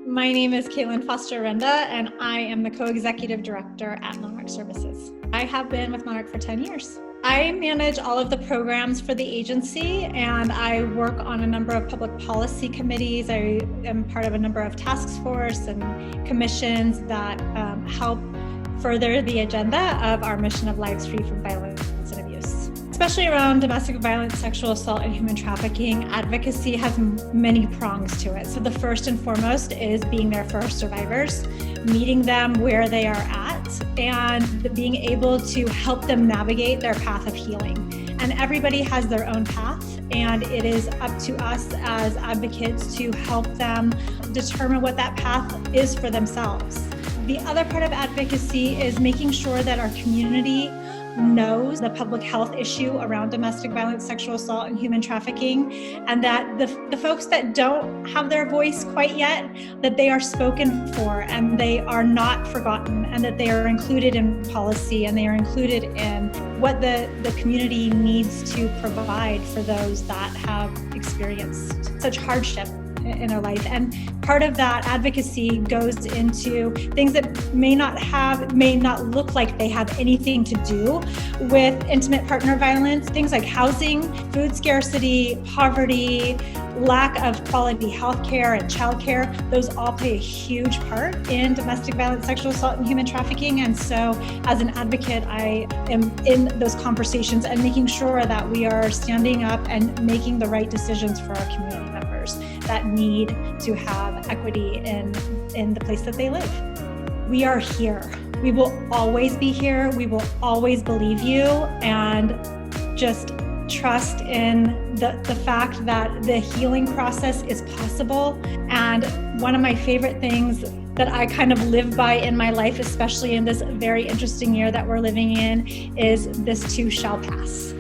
My name is Kalyne Renda, and I am the co-executive director at Monarch Services. I have been with Monarch for 10 years. I manage all of the programs for the agency, and I work on a number of public policy committees. I am part of a number of task force and commissions that help further the agenda of our mission of lives free from violence and abuse. Especially around domestic violence, sexual assault, and human trafficking, advocacy has many prongs to it. So the first and foremost is being there for our survivors, meeting them where they are at, and being able to help them navigate their path of healing. And everybody has their own path, and it is up to us as advocates to help them determine what that path is for themselves. The other part of advocacy is making sure that our community knows the public health issue around domestic violence, sexual assault, and human trafficking, and that the folks that don't have their voice quite yet, that they are spoken for and they are not forgotten, and that they are included in policy and they are included in what the community needs to provide for those that have experienced such hardship in their life. And part of that advocacy goes into things that may not look like they have anything to do with intimate partner violence, things like housing, food scarcity, poverty, lack of quality health care and childcare. Those all play a huge part in domestic violence, sexual assault, and human trafficking. And so as an advocate, I am in those conversations and making sure that we are standing up and making the right decisions for our community members that need to have equity in the place that they live. We are here. We will always be here. We will always believe you, and just trust in the fact that the healing process is possible. And one of my favorite things that I kind of live by in my life, especially in this very interesting year that we're living in, is this too shall pass.